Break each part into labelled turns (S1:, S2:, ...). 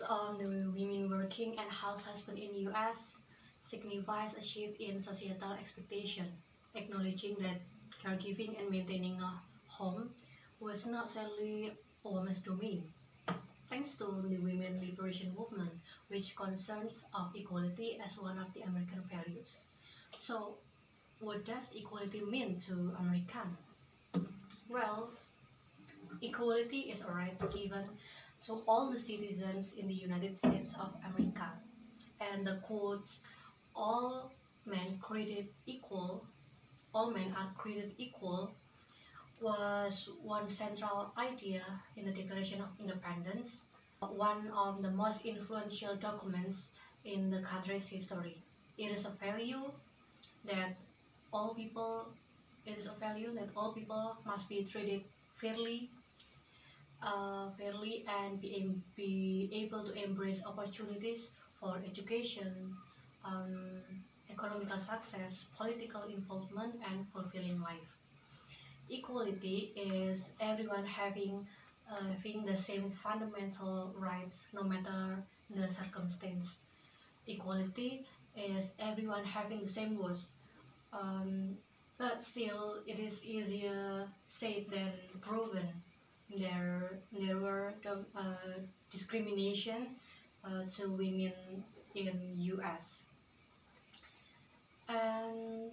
S1: on the women working and house husband in US signifies a shift in societal expectation, acknowledging that caregiving and maintaining a home was not solely a woman's domain. Thanks to the women liberation movement, which concerns of equality as one of the American values. So, what does equality mean to American? Well, equality is a right given to all the citizens in the United States of America, and the quotes, all men created equal, all men are created equal, was one central idea in the Declaration of Independence, one of the most influential documents in the country's history. It is a value that all people must be treated fairly, and be able to embrace opportunities for education, economical success, political involvement, and fulfilling life. Equality is everyone having the same fundamental rights no matter the circumstance. Equality is everyone having the same worth. But still, it is easier said than proven. There were discrimination to women in US, and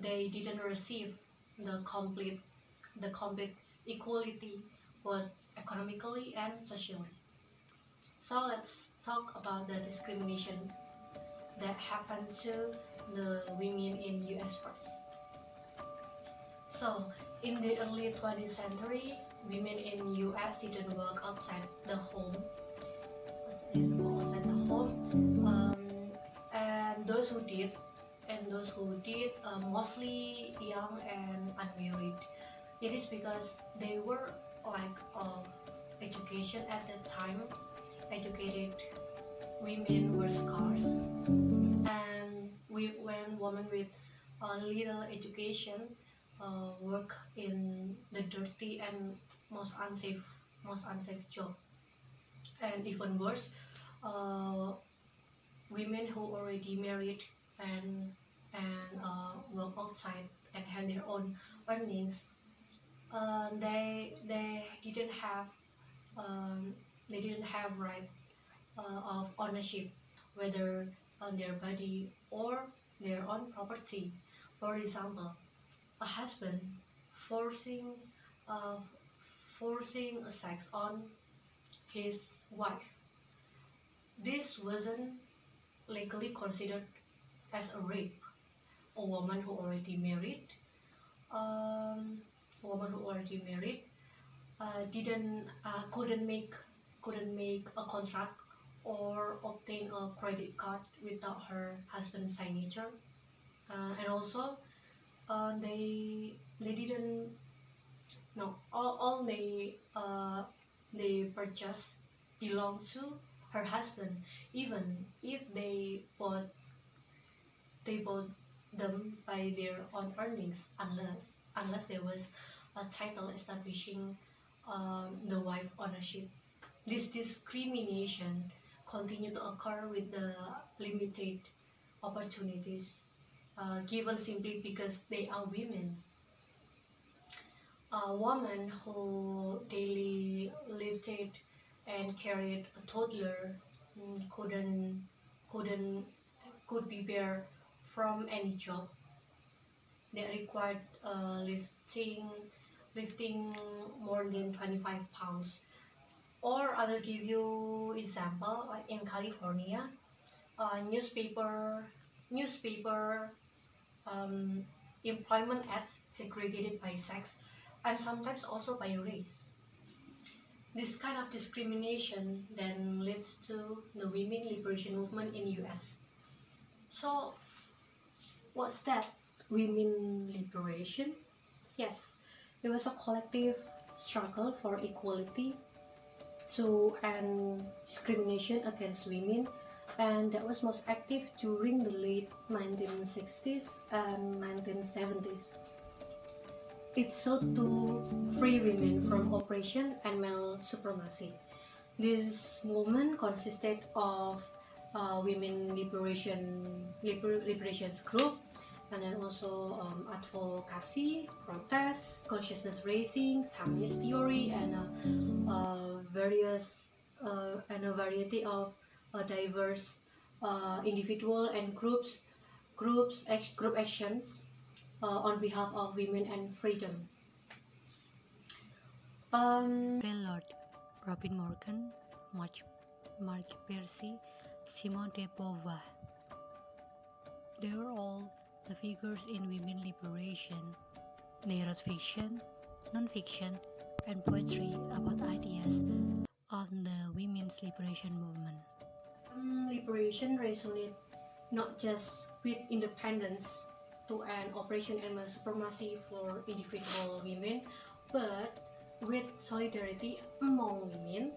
S1: they didn't receive the complete equality both economically and socially. So let's talk about the discrimination that happened to the women in US first. So in the early 20th century, women in US didn't work outside the home. And those who did, mostly young and unmarried. It is because they were lack of education at that time. Educated women were scarce, and when women with little education work in the dirty and most unsafe job. And even worse, women who already married and work outside and had their own earnings, they didn't have right of ownership, whether on their body or their own property. For example, a husband forcing sex on his wife. This wasn't legally considered as a rape. A woman who already married, couldn't make a contract or obtain a credit card without her husband's signature, and also they didn't no all they purchased belonged to her husband, even if they bought them by their own earnings, unless there was a title establishing the wife ownership. This discrimination continued to occur with the limited opportunities given simply because they are women. A woman who daily lifted and carried a toddler could be barred from any job that required lifting more than 25 pounds. Or I will give you example, like in California, newspaper employment ads segregated by sex and sometimes also by race. This kind of discrimination then leads to the women liberation movement in US. So what's that? Women liberation? Yes, it was a collective struggle for equality to end discrimination against women, and that was most active during the late 1960s and 1970s. It sought to free women from oppression and male supremacy. This movement consisted of women liberations group, and then also advocacy, protest, consciousness raising, feminist theory, and a variety of diverse individual and group actions on behalf of women and freedom. Lord, Robin Morgan, Mark Percy, Simone de Beauvoir. They were all the figures in women liberation. They wrote fiction, non-fiction, and poetry about ideas of the women's liberation movement. Liberation resonates not just with independence to end oppression and male supremacy for individual women, but with solidarity among women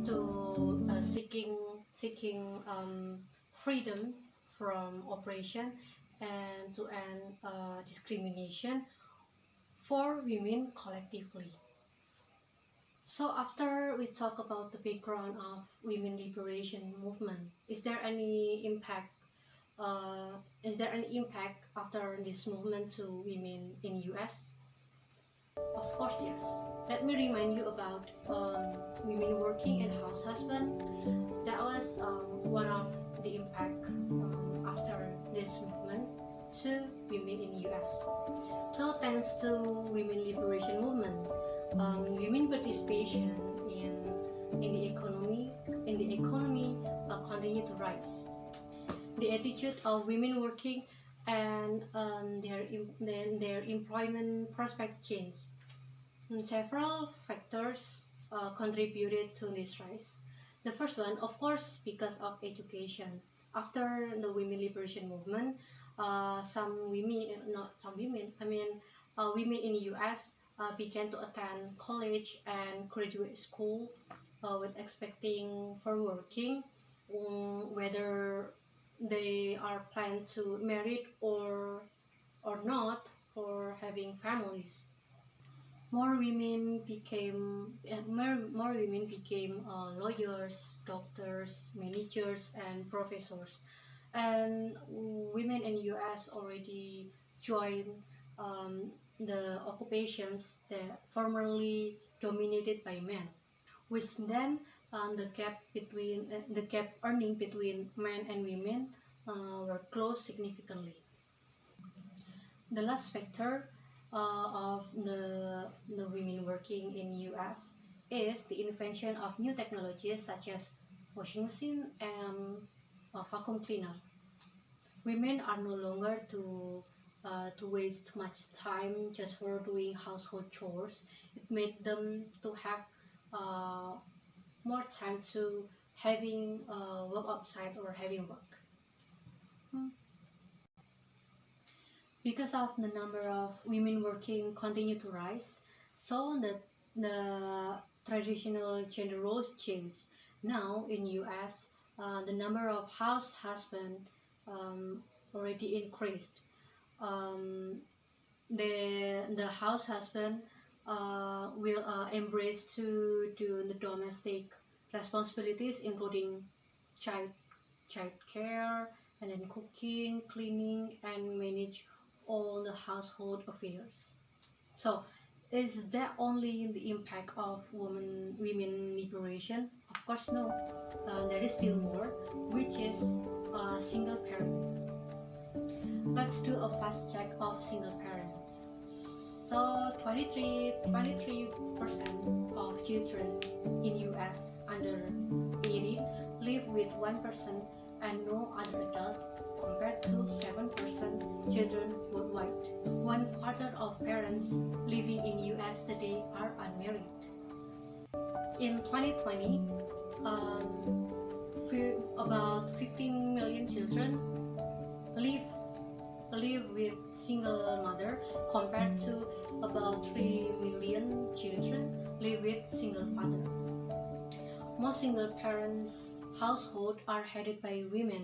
S1: to seeking freedom from oppression and to end discrimination for women collectively. So after we talk about the background of women liberation movement, is there any impact? Is there any impact after this movement to women in US? Of course, yes. Let me remind you about women working and house husband. That was one of the impact after this movement to women in US. So thanks to women liberation movement, women participation in the economy continue to rise. The attitude of women working and their employment prospect changed. Several factors contributed to this rise. The first one, of course, because of education. After the women liberation movement, women in the US began to attend college and graduate school with expecting for working, whether they are planned to marry or not, for having families. More women became lawyers, doctors, managers, and professors. And women in US already joined the occupations that formerly dominated by men, which then the gap earning between men and women were closed significantly. The last factor of the women working in US is the invention of new technologies such as washing machine and vacuum cleaner. Women are no longer to waste much time just for doing household chores. It made them to have more time to having work outside or having work. Because of the number of women working continue to rise, so the traditional gender roles change. Now in US, the number of house husband already increased. The house husband will embrace to do the domestic responsibilities, including child care, and then cooking, cleaning, and manage all the household affairs. So is that only the impact of women liberation? Of course no. There is still more, which is single parent. Let's do a fast check of single parent. So 23% of children in US under 18 live with one person and no other adult, compared to 7% children worldwide. 1/4 of parents living in US today are unmarried. In 2020, about 15 million children live with single mother, compared to about 3 million children live with single father. Most single parents households are headed by women.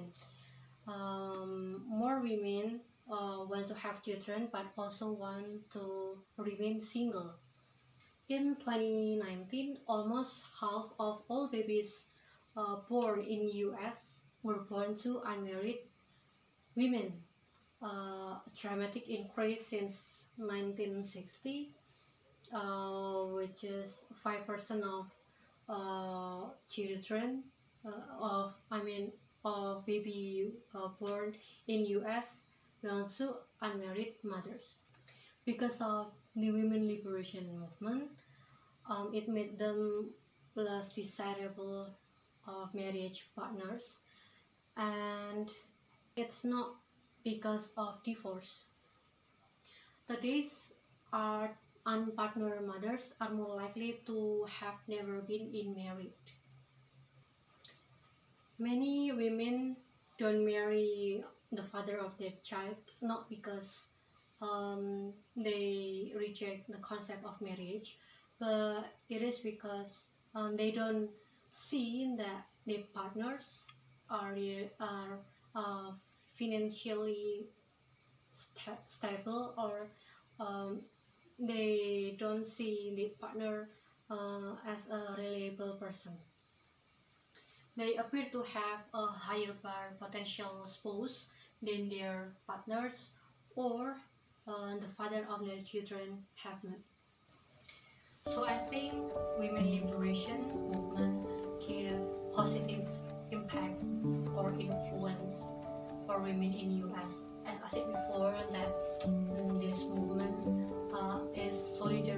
S1: More women want to have children but also want to remain single. In 2019, almost half of all babies born in US were born to unmarried women, a dramatic increase since 1960, which is 5% of children of baby born in US belong to unmarried mothers. Because of the women liberation movement, it made them less desirable of marriage partners, and it's not because of divorce. Today's are unpartnered mothers are more likely to have never been in married. Many women don't marry the father of their child not because they reject the concept of marriage, but it is because they don't see that their partners are financially stable, or um, they don't see the partner as a reliable person. They appear to have a higher potential spouse than their partners or the father of their children have met. So I think women liberation movement give positive impact or influence for women in US. As I said before, that this movement is solidarity